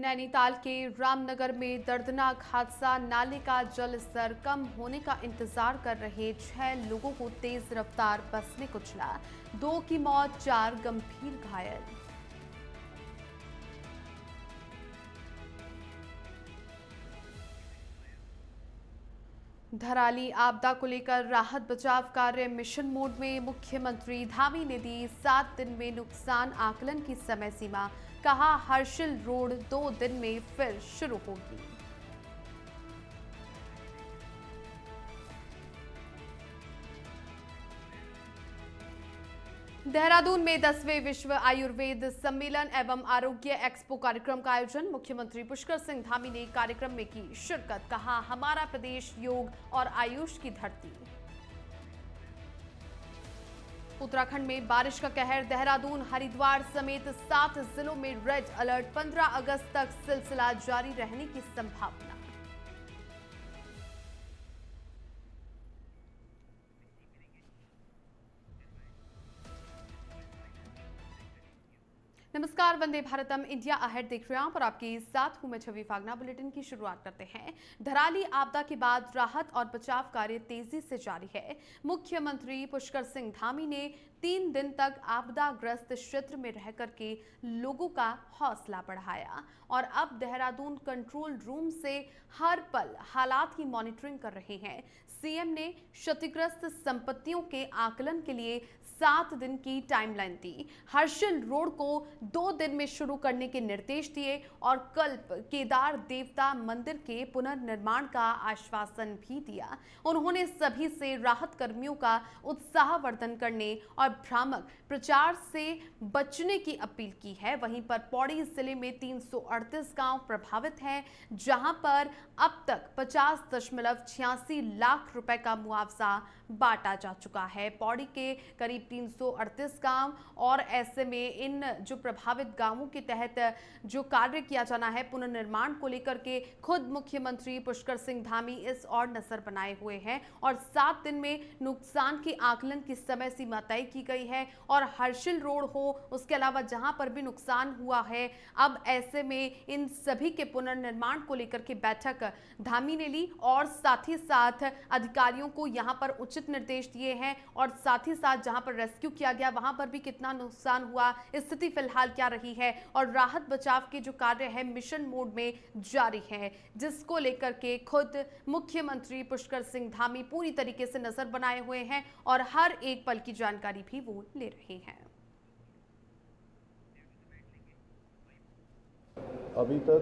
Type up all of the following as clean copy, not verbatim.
नैनीताल के रामनगर में दर्दनाक हादसा। नाले का जल स्तर कम होने का इंतजार कर रहे 6 लोगों को तेज रफ्तार बस ने कुचला। 2 की मौत, 4 गंभीर घायल। धराली आपदा को लेकर राहत बचाव कार्य मिशन मोड में। मुख्यमंत्री धामी ने दी 7 दिन में नुकसान आकलन की समय सीमा। कहा, हर्षिल रोड 2 दिन में फिर शुरू होगी। देहरादून में 10वें विश्व आयुर्वेद सम्मेलन एवं आरोग्य एक्सपो कार्यक्रम का आयोजन। मुख्यमंत्री पुष्कर सिंह धामी ने कार्यक्रम में की शिरकत। कहा, हमारा प्रदेश योग और आयुष की धरती। उत्तराखंड में बारिश का कहर। देहरादून, हरिद्वार समेत 7 जिलों में रेड अलर्ट। 15 अगस्त तक सिलसिला जारी रहने की संभावना। नमस्कार, वंदे भारतम इंडिया अहेड देख रहे हैं आप और आपके साथ हूं मैं छवि फागना। बुलेटिन की शुरुआत करते हैं। धराली आपदा के बाद राहत और बचाव कार्य तेजी से जारी है। मुख्यमंत्री पुष्कर सिंह धामी ने 3 दिन तक आपदाग्रस्त क्षेत्र में रह करके लोगों का हौसला बढ़ाया और अब देहरादून कंट्रोल रूम से हर पल हालात की मॉनिटरिंग कर रहे हैं। सीएम ने क्षतिग्रस्त संपत्तियों के आकलन के लिए 7 दिन की टाइमलाइन दी। हर्षिल रोड को 2 दिन में शुरू करने के निर्देश दिए और कल्प केदार देवता मंदिर के पुनर्निर्माण का आश्वासन भी दिया। उन्होंने सभी से राहत कर्मियों का उत्साहवर्धन करने और भ्रामक प्रचार से बचने की अपील की है। वहीं पर पौड़ी जिले में 338 गांव प्रभावित हैं, जहां पर अब तक 50.86 लाख रुपए का मुआवजा बांटा जा चुका है। पौड़ी के करीब 338 गांव और ऐसे में इन जो प्रभावित गांवों के तहत जो कार्य किया जाना है पुनर्निर्माण को लेकर के खुद मुख्यमंत्री पुष्कर सिंह धामी इस और नजर बनाए हुए हैं और 7 दिन में नुकसान के आकलन की समय सीमा तय की गई है। और हर्षिल रोड हो, उसके अलावा जहां पर भी नुकसान हुआ है, अब ऐसे में इन सभी के पुनर्निर्माण को लेकर के बैठक धामी ने ली और साथ ही साथ अधिकारियों को यहां पर उचित निर्देश दिए हैं और साथ ही साथ जहां पर रेस्क्यू किया गया वहां पर भी कितना नुकसान हुआ, स्थिति फिलहाल क्या रही है और राहत बचाव के जो कार्य है मिशन मोड में जारी है, जिसको लेकर के खुद मुख्यमंत्री पुष्कर सिंह धामी पूरी तरीके से नजर बनाए हुए हैं और हर एक पल की जानकारी भी वो ले रहे हैं। अभी तक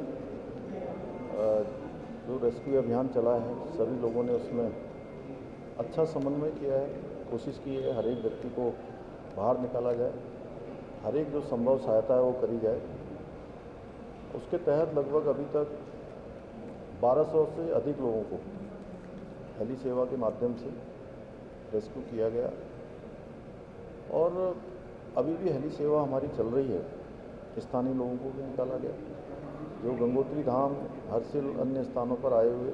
जो रेस्क्यू अभियान चला है सभी लोगों ने उसमें अच्छा समन्वय किया है। कोशिश की है हर एक व्यक्ति को बाहर निकाला जाए, हर एक जो संभव सहायता है वो करी जाए। उसके तहत लगभग अभी तक 1200 से अधिक लोगों को हेली सेवा के माध्यम से रेस्क्यू किया गया और अभी भी हेली सेवा हमारी चल रही है। स्थानीय लोगों को भी निकाला गया, जो गंगोत्री धाम, हर्षिल, अन्य स्थानों पर आए हुए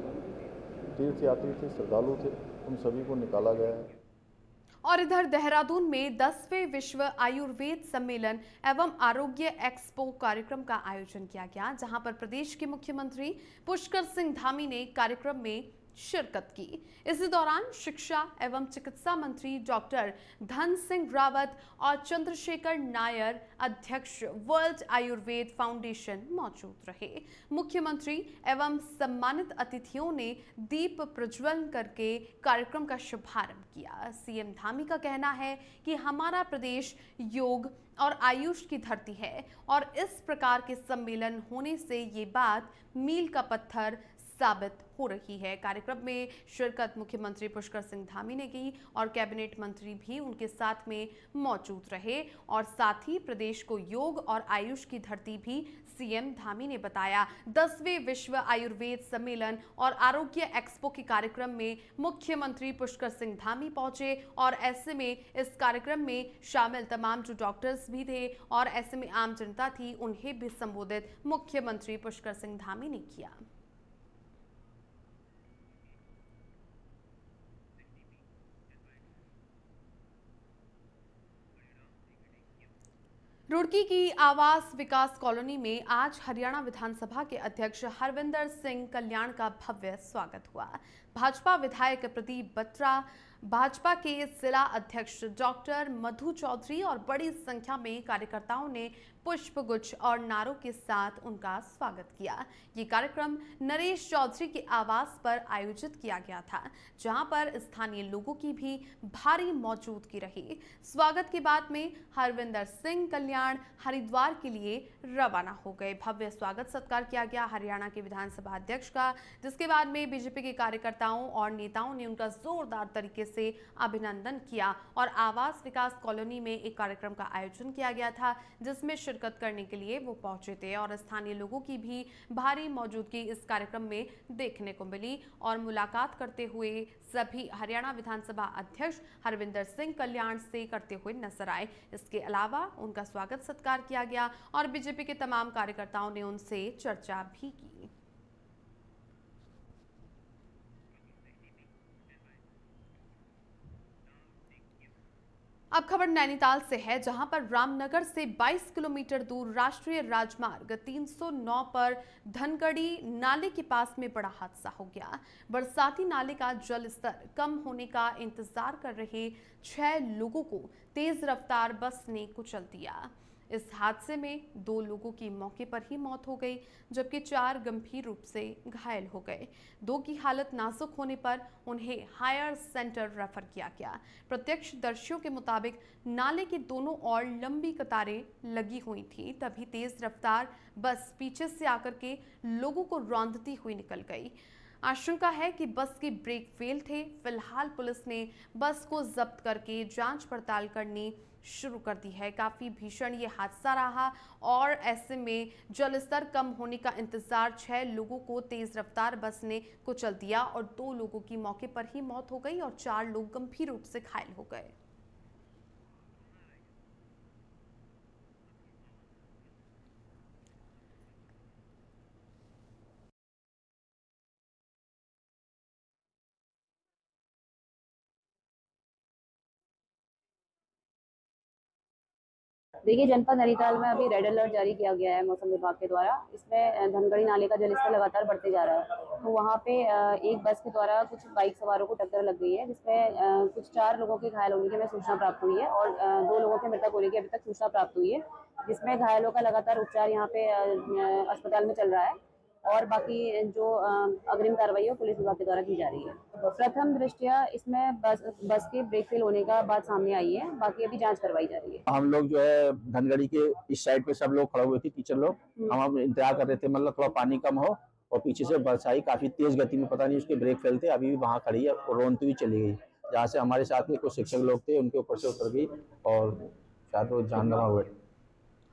तीर्थयात्री थे, श्रद्धालु थे, उन सभी को निकाला गया है। और इधर देहरादून में 10वें विश्व आयुर्वेद सम्मेलन एवं आरोग्य एक्सपो कार्यक्रम का आयोजन किया गया, जहां पर प्रदेश के मुख्यमंत्री पुष्कर सिंह धामी ने कार्यक्रम में शिरकत की। इसी दौरान शिक्षा एवं चिकित्सा मंत्री डॉक्टर धन सिंह रावत और चंद्रशेखर नायर, अध्यक्ष वर्ल्ड आयुर्वेद फाउंडेशन, मौजूद रहे। मुख्यमंत्री एवं सम्मानित अतिथियों ने दीप प्रज्वलन करके कार्यक्रम का शुभारंभ किया। सीएम धामी का कहना है कि हमारा प्रदेश योग और आयुष की धरती है और इस प्रकार के सम्मेलन होने से ये बात मील का पत्थर साबित हो रही है। कार्यक्रम में शिरकत मुख्यमंत्री पुष्कर सिंह धामी ने की और कैबिनेट मंत्री भी उनके साथ में मौजूद रहे और साथ ही प्रदेश को योग और आयुष की धरती भी सीएम धामी ने बताया। 10वें विश्व आयुर्वेद सम्मेलन और आरोग्य एक्सपो के कार्यक्रम में मुख्यमंत्री पुष्कर सिंह धामी पहुंचे और ऐसे में इस कार्यक्रम में शामिल तमाम जो डॉक्टर्स भी थे और ऐसे में आम जनता थी, उन्हें भी संबोधित मुख्यमंत्री पुष्कर सिंह धामी ने किया। रुड़की की आवास विकास कॉलोनी में आज हरियाणा विधानसभा के अध्यक्ष हरविंदर सिंह कल्याण का भव्य स्वागत हुआ। भाजपा विधायक प्रदीप बत्रा, भाजपा के जिला अध्यक्ष डॉक्टर मधु चौधरी और बड़ी संख्या में कार्यकर्ताओं ने पुष्पगुच्छ और नारों के साथ उनका स्वागत किया। ये कार्यक्रम नरेश चौधरी के आवास पर आयोजित किया गया था, जहां पर स्थानीय लोगों की भी भारी मौजूदगी रही। स्वागत के बाद में हरविंदर सिंह कल्याण हरिद्वार के लिए रवाना हो गए। भव्य स्वागत सत्कार किया गया हरियाणा के विधानसभा अध्यक्ष का, जिसके बाद में बीजेपी के कार्यकर्ताओं और नेताओं ने उनका जोरदार तरीके से अभिनंदन किया और आवास विकास कॉलोनी में एक कार्यक्रम का आयोजन किया गया था, जिसमें शिरकत करने के लिए वो पहुंचे थे और स्थानीय लोगों की भी भारी मौजूदगी इस कार्यक्रम में देखने को मिली। और मुलाकात करते हुए सभी हरियाणा विधानसभा अध्यक्ष हरविंदर सिंह कल्याण से करते हुए नजर आए। इसके अलावा उनका स्वागत सत्कार किया गया और बीजेपी के तमाम कार्यकर्ताओं ने उनसे चर्चा भी की। अब खबर नैनीताल से है, जहां पर रामनगर से 22 किलोमीटर दूर राष्ट्रीय राजमार्ग 309 पर धनगढ़ी नाले के पास में बड़ा हादसा हो गया। बरसाती नाले का जल स्तर कम होने का इंतजार कर रहे 6 लोगों को तेज रफ्तार बस ने कुचल दिया। इस हादसे में 2 लोगों की मौके पर ही मौत हो गई, जबकि 4 गंभीर रूप से घायल हो गए। 2 की हालत नाजुक होने पर उन्हें हायर सेंटर रेफर किया गया। प्रत्यक्षदर्शियों के मुताबिक नाले के दोनों ओर लंबी कतारें लगी हुई थी, तभी तेज रफ्तार बस पीछे से आकर के लोगों को रौंदती हुई निकल गई। आशंका है कि बस के ब्रेक फेल थे। फिलहाल पुलिस ने बस को जब्त करके जांच पड़ताल करनी शुरू कर दी है। काफी भीषण ये हादसा रहा और ऐसे में जलस्तर कम होने का इंतजार 6 लोगों को तेज रफ्तार बस ने कुचल दिया और 2 लोगों की मौके पर ही मौत हो गई और 4 लोग गंभीर रूप से घायल हो गए। देखिए, जनपद नैनीताल में अभी रेड अलर्ट जारी किया गया है मौसम विभाग के द्वारा। इसमें धनगढ़ी नाले का जलस्तर लगातार बढ़ते जा रहा है। तो वहाँ पे एक बस के द्वारा कुछ बाइक सवारों को टक्कर लग गई है, जिसमें कुछ 4 लोगों के घायल होने की हमें सूचना प्राप्त हुई है और 2 लोगों के मृतक होने की अभी तक सूचना प्राप्त हुई है, जिसमें घायलों का लगातार उपचार यहाँ पे अस्पताल में चल रहा है और बाकी जो अग्रिम कार्रवाई है पुलिस विभाग के द्वारा की जा रही है। प्रथम दृष्टया इसमें बस के ब्रेक फेल होने का बात सामने आई है, बाकी अभी जांच करवाई जा रही है। हम लोग जो है धनगढ़ी के इस साइड पे सब लोग खड़े हुए थे, टीचर लोग। हम अब इंतजार कर रहे थे, मतलब थोड़ा पानी कम हो, और पीछे से बस आई काफी तेज गति में, पता नहीं उसके ब्रेक फेल थे, अभी भी वहाँ खड़ी है और रोनती हुई चली गई। जहाँ से हमारे साथ में कुछ शिक्षक लोग थे, उनके ऊपर से उतर गई और शायद वो जानलेवा हुए।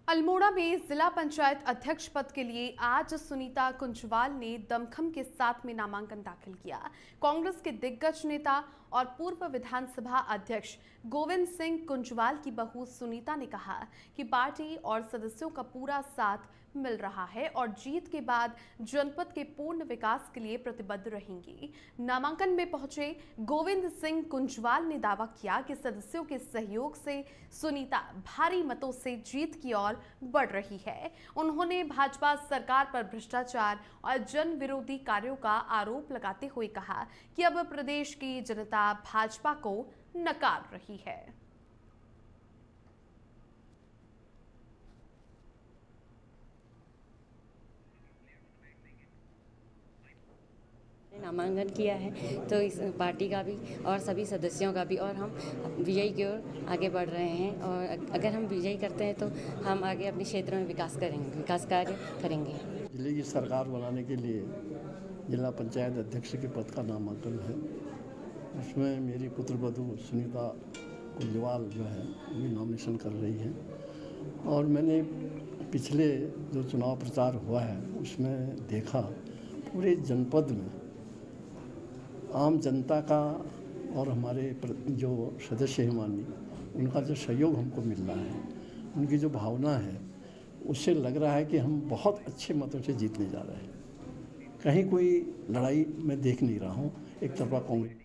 अल्मोड़ा में जिला पंचायत अध्यक्ष पद के लिए आज सुनीता कुंजवाल ने दमखम के साथ में नामांकन दाखिल किया। कांग्रेस के दिग्गज नेता और पूर्व विधानसभा अध्यक्ष गोविंद सिंह कुंजवाल की बहू सुनीता ने कहा कि पार्टी और सदस्यों का पूरा साथ मिल रहा है और जीत के बाद जनपद के पूर्ण विकास के लिए प्रतिबद्ध रहेंगी। नामांकन में पहुंचे गोविंद सिंह कुंजवाल ने दावा किया कि सदस्यों के सहयोग से सुनीता भारी मतों से जीत की ओर बढ़ रही है। उन्होंने भाजपा सरकार पर भ्रष्टाचार और जन विरोधी कार्यों का आरोप लगाते हुए कहा कि अब प्रदेश की जनता भाजपा को नकार रही है। नामांकन किया है तो इस पार्टी का भी और सभी सदस्यों का भी, और हम विजयी की ओर आगे बढ़ रहे हैं और अगर हम विजयी करते हैं तो हम आगे अपने क्षेत्र में विकास करेंगे, विकास कार्य करेंगे। जिले की सरकार बनाने के लिए जिला पंचायत अध्यक्ष के पद का नामांकन है। उसमें मेरी पुत्रवधू सुनीता कुंजवाल जो है वो नॉमिनेशन कर रही है और मैंने पिछले जो चुनाव प्रचार हुआ है उसमें देखा पूरे जनपद में आम जनता का और हमारे जो सदस्य हैं माननीय, उनका जो सहयोग हमको मिल रहा है, उनकी जो भावना है, उससे लग रहा है कि हम बहुत अच्छे मतों से जीतने जा रहे हैं। कहीं कोई लड़ाई मैं देख नहीं रहा हूँ, एक तरफा कांग्रेस।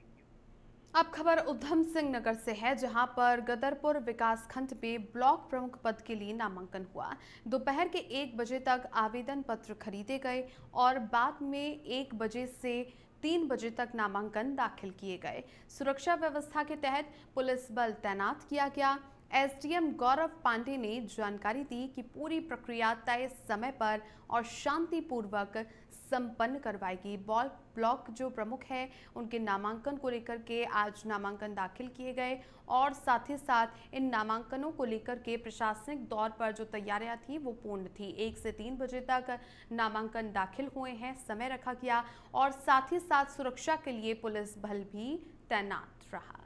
अब खबर उधम सिंह नगर से है, जहां पर गदरपुर विकासखंड में ब्लॉक प्रमुख पद के लिए नामांकन हुआ। दोपहर के 1 बजे तक आवेदन पत्र खरीदे गए और बाद में 1 बजे से 3 बजे तक नामांकन दाखिल किए गए। सुरक्षा व्यवस्था के तहत पुलिस बल तैनात किया गया। एसडीएम गौरव पांडे ने जानकारी दी कि पूरी प्रक्रिया तय समय पर और शांतिपूर्वक संपन्न करवाएगी। ब्लॉक जो प्रमुख है उनके नामांकन को लेकर के आज नामांकन दाखिल किए गए और साथ ही साथ इन नामांकनों को लेकर के प्रशासनिक दौर पर जो तैयारियां थी वो पूर्ण थी। 1 से 3 बजे तक नामांकन दाखिल हुए हैं, समय रखा गया और साथ ही साथ सुरक्षा के लिए पुलिस बल भी तैनात रहा।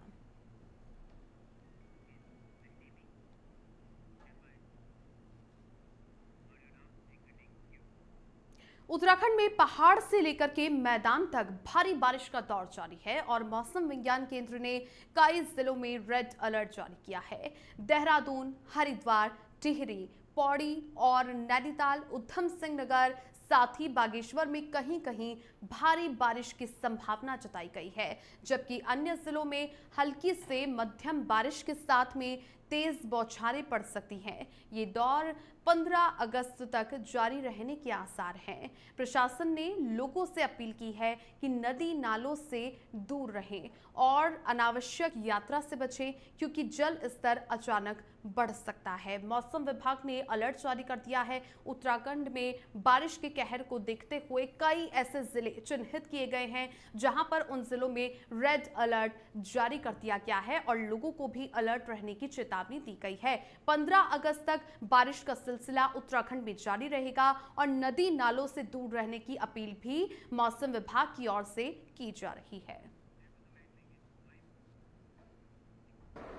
उत्तराखंड में पहाड़ से लेकर के मैदान तक भारी बारिश का दौर जारी है और मौसम विज्ञान केंद्र ने कई जिलों में रेड अलर्ट जारी किया है। देहरादून, हरिद्वार, टिहरी, पौड़ी और नैनीताल, उधम सिंह नगर साथ ही बागेश्वर में कहीं कहीं भारी बारिश की संभावना जताई गई है, जबकि अन्य जिलों में हल्की से मध्यम बारिश के साथ में तेज बौछारें पड़ सकती हैं। ये दौर 15 अगस्त तक जारी रहने के आसार हैं। प्रशासन ने लोगों से अपील की है कि नदी नालों से दूर रहें और अनावश्यक यात्रा से बचें, क्योंकि जल स्तर अचानक बढ़ सकता है। मौसम विभाग ने अलर्ट जारी कर दिया है। उत्तराखंड में बारिश के कहर को देखते हुए कई ऐसे जिले चिन्हित किए गए हैं जहां पर उन जिलों में रेड अलर्ट जारी कर दिया गया है और लोगों को भी अलर्ट रहने की चेतावनी दी गई है। 15 अगस्त तक बारिश का सिलसिला उत्तराखंड में जारी रहेगा और नदी नालों से दूर रहने की अपील भी मौसम विभाग की ओर से की जा रही है।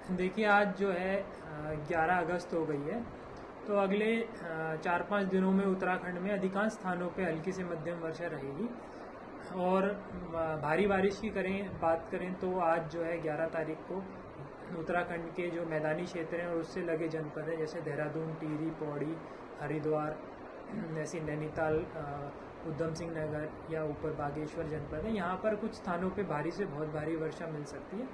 देखिए, आज जो है 11 अगस्त हो गई है, तो अगले 4-5 दिनों में उत्तराखंड में अधिकांश स्थानों पे हल्की से मध्यम वर्षा रहेगी। और भारी बारिश की बात करें तो आज जो है 11 तारीख को उत्तराखंड के जो मैदानी क्षेत्र हैं और उससे लगे जनपद हैं, जैसे देहरादून, टिहरी, पौड़ी, हरिद्वार, ऐसी नैनीताल, उधम सिंह नगर या ऊपर बागेश्वर जनपद है, यहाँ पर कुछ स्थानों पे भारी से बहुत भारी वर्षा मिल सकती है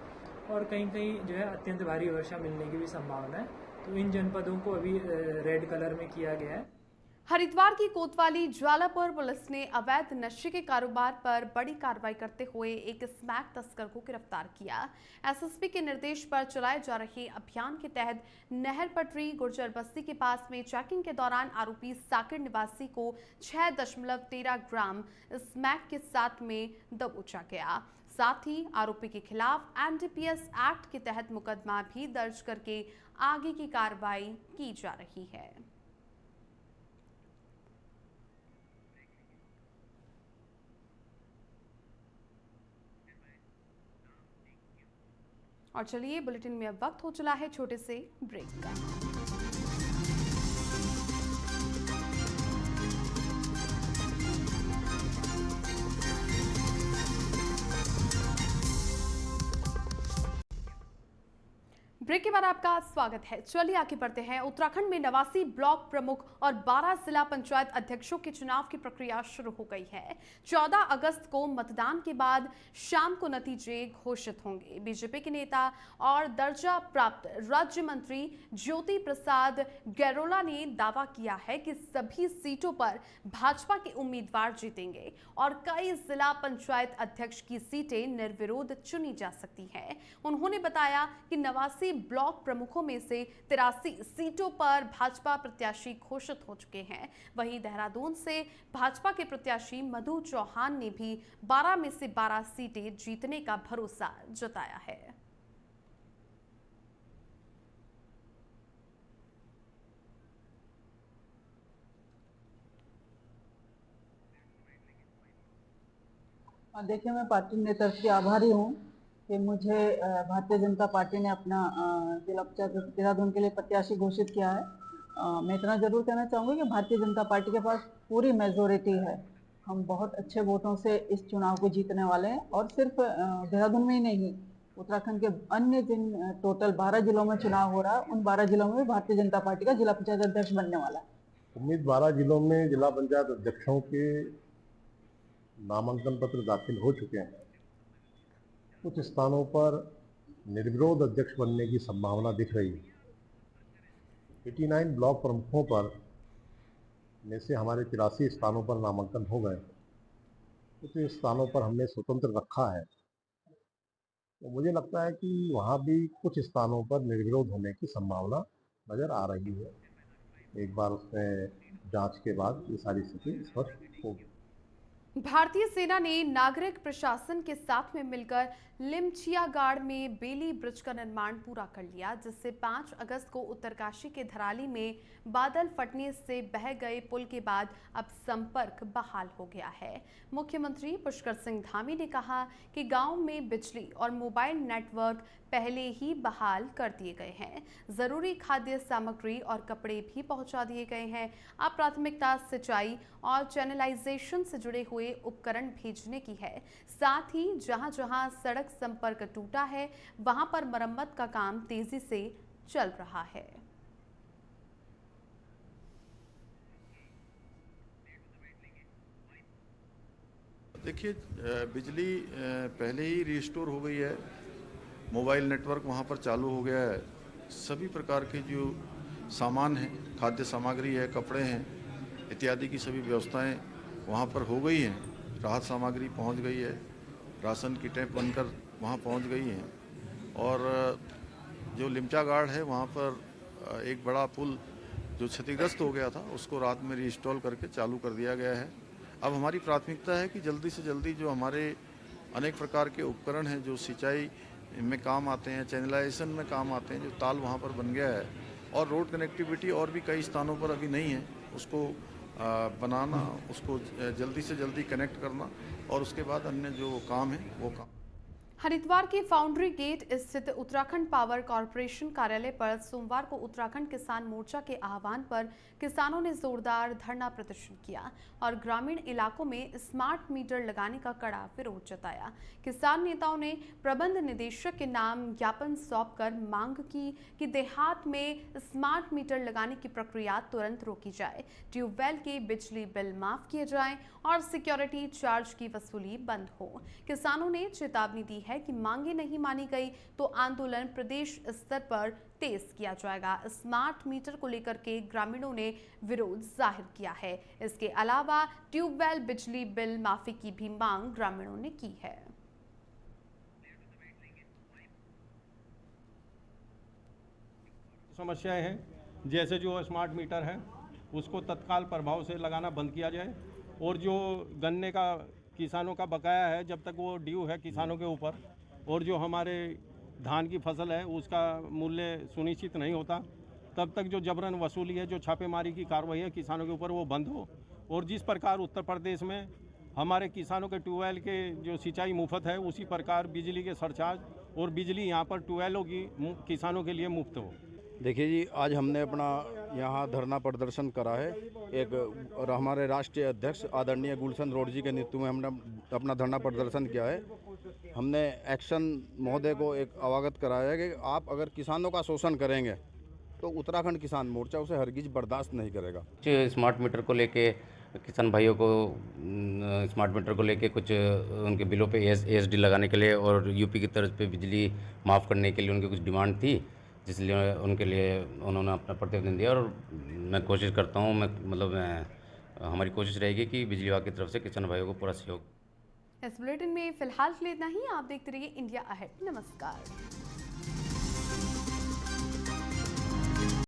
और कहीं कहीं जो है अत्यंत भारी वर्षा मिलने की भी संभावना है। तो इन जनपदों को अभी रेड कलर में किया गया है। हरिद्वार की कोतवाली ज्वालापुर पुलिस ने अवैध नशे के कारोबार पर बड़ी कार्रवाई करते हुए एक स्मैक तस्कर को गिरफ्तार किया। एसएसपी के निर्देश पर चलाए जा रहे अभियान के तहत नहर पटरी गुर्जर बस्ती के पास में चेकिंग के दौरान आरोपी साकिर निवासी को 6.13 ग्राम स्मैक के साथ में दबोचा गया। साथ ही आरोपी के खिलाफ एनडीपीएस एक्ट के तहत मुकदमा भी दर्ज करके आगे की कार्रवाई की जा रही है। और चलिए, बुलेटिन में अब वक्त हो चला है छोटे से ब्रेक का। ब्रेक के बाद आपका स्वागत है। चलिए आगे बढ़ते हैं। उत्तराखंड में 89 ब्लॉक प्रमुख और 12 जिला पंचायत अध्यक्षों के चुनाव की प्रक्रिया शुरू हो गई है। 14 अगस्त को मतदान के बाद शाम को नतीजे घोषित होंगे। बीजेपी के नेता और दर्जा प्राप्त राज्य मंत्री ज्योति प्रसाद गैरोला ने दावा किया है कि सभी सीटों पर भाजपा के उम्मीदवार जीतेंगे और कई जिला पंचायत अध्यक्ष की सीटें निर्विरोध चुनी जा सकती हैं। उन्होंने बताया कि 89 ब्लॉक प्रमुखों में से 83 सीटों पर भाजपा प्रत्याशी घोषित हो चुके हैं। वहीं देहरादून से भाजपा के प्रत्याशी मधु चौहान ने भी 12 में से 12 सीटें जीतने का भरोसा जताया है। देखिए, मैं पार्टी नेतृत्व की आभारी हूँ कि मुझे भारतीय जनता पार्टी ने अपना जिला पंचायत देहरादून के लिए प्रत्याशी घोषित किया है। मैं इतना जरूर कहना चाहूँगी कि भारतीय जनता पार्टी के पास पूरी मेजोरिटी है। हम बहुत अच्छे वोटों से इस चुनाव को जीतने वाले हैं और सिर्फ देहरादून में ही नहीं, उत्तराखंड के अन्य जिन टोटल 12 जिलों में चुनाव हो रहा है, उन 12 जिलों में भी भारतीय जनता पार्टी का जिला पंचायत अध्यक्ष बनने वाला है। उम्मीद 12 जिलों में जिला पंचायत अध्यक्षों के नामांकन पत्र दाखिल हो चुके हैं कुछ स्थानों पर निर्विरोध अध्यक्ष बनने की संभावना दिख रही है। 89 ब्लॉक प्रमुखों पर में से हमारे 83 स्थानों पर नामांकन हो गए। कुछ स्थानों पर हमने स्वतंत्र रखा है, तो मुझे लगता है कि वहाँ भी कुछ स्थानों पर निर्विरोध होने की संभावना नज़र आ रही है। एक बार उसमें जांच के बाद ये सारी स्थिति स्पष्ट होगी। भारतीय सेना ने नागरिक प्रशासन के साथ में मिलकर लिमचियागाड़ में बेली ब्रिज का निर्माण पूरा कर लिया, जिससे 5 अगस्त को उत्तरकाशी के धराली में बादल फटने से बह गए पुल के बाद अब संपर्क बहाल हो गया है। मुख्यमंत्री पुष्कर सिंह धामी ने कहा कि गांव में बिजली और मोबाइल नेटवर्क पहले ही बहाल कर दिए गए हैं। जरूरी खाद्य सामग्री और कपड़े भी पहुंचा दिए गए हैं। अब प्राथमिकता सिंचाई और चैनलाइजेशन से जुड़े हुए उपकरण भेजने की है। साथ ही जहां जहां सड़क संपर्क टूटा है, वहां पर मरम्मत का काम तेजी से चल रहा है। देखिए, बिजली पहले ही रिस्टोर हो गई है, मोबाइल नेटवर्क वहाँ पर चालू हो गया है। सभी प्रकार के जो सामान हैं, खाद्य सामग्री है, कपड़े हैं इत्यादि की सभी व्यवस्थाएं वहाँ पर हो गई हैं। राहत सामग्री पहुँच गई है, राशन किटें बनकर वहाँ पहुँच गई हैं। और जो लिमचागाड़ है वहाँ पर एक बड़ा पुल जो क्षतिग्रस्त हो गया था, उसको रात में रीइंस्टॉल करके चालू कर दिया गया है। अब हमारी प्राथमिकता है कि जल्दी से जल्दी जो हमारे अनेक प्रकार के उपकरण हैं जो सिंचाई में काम आते हैं, चैनलाइजेशन में काम आते हैं, जो ताल वहाँ पर बन गया है, और रोड कनेक्टिविटी और भी कई स्थानों पर अभी नहीं है, उसको बनाना, उसको जल्दी से जल्दी कनेक्ट करना, और उसके बाद अन्य जो काम है वो काम। हरिद्वार के फाउंड्री गेट स्थित उत्तराखंड पावर कॉर्पोरेशन कार्यालय पर सोमवार को उत्तराखंड किसान मोर्चा के आह्वान पर किसानों ने जोरदार धरना प्रदर्शन किया और ग्रामीण इलाकों में स्मार्ट मीटर लगाने का कड़ा विरोध जताया। किसान नेताओं ने प्रबंध निदेशक के नाम ज्ञापन सौंपकर मांग की कि देहात में स्मार्ट मीटर लगाने की प्रक्रिया तुरंत रोकी जाए, ट्यूबवेल के बिजली बिल माफ किए जाएं और सिक्योरिटी चार्ज की वसूली बंद हो। किसानों ने चेतावनी दी है कि मांगे नहीं मानी गई तो आंदोलन प्रदेश स्तर पर तेज किया जाएगा। स्मार्ट मीटर को लेकर के ग्रामीणों ने विरोध जाहिर किया है। इसके अलावा ट्यूबवेल बिजली बिल माफी की भी मांग ग्रामीणों ने की है। समस्याएं हैं, जैसे जो स्मार्ट मीटर है उसको तत्काल प्रभाव से लगाना बंद किया जाए, और जो गन्ने का किसानों का बकाया है, जब तक वो ड्यू है किसानों के ऊपर, और जो हमारे धान की फसल है उसका मूल्य सुनिश्चित नहीं होता, तब तक जो जबरन वसूली है, जो छापेमारी की कार्रवाई है किसानों के ऊपर, वो बंद हो। और जिस प्रकार उत्तर प्रदेश में हमारे किसानों के ट्यूबवेल के जो सिंचाई मुफ्त है, उसी प्रकार बिजली के सरचार्ज और बिजली यहाँ पर ट्यूबवेलों की किसानों के लिए मुफ्त हो। देखिए जी, आज हमने अपना यहाँ धरना प्रदर्शन करा है। एक और हमारे राष्ट्रीय अध्यक्ष आदरणीय गुलशन रोड जी के नेतृत्व में हमने अपना धरना प्रदर्शन किया है। हमने एक्शन महोदय को एक अवगत कराया है कि आप अगर किसानों का शोषण करेंगे तो उत्तराखंड किसान मोर्चा उसे हरगिज बर्दाश्त नहीं करेगा। स्मार्ट मीटर को लेके किसान भाइयों को स्मार्ट मीटर को लेके कुछ उनके बिलों पे एसडी लगाने के लिए और यूपी की तरफ पे बिजली माफ़ करने के लिए उनकी कुछ डिमांड थी, जिसलिए उनके लिए उन्होंने अपना प्रतिवेदन दिया। और मैं कोशिश करता हूँ, हमारी कोशिश रहेगी कि बिजली विभाग की तरफ से किसान भाइयों को पूरा सहयोग। इस बुलेटिन में फिलहाल के लिए इतना ही। आप देखते रहिए इंडिया अहेड। नमस्कार।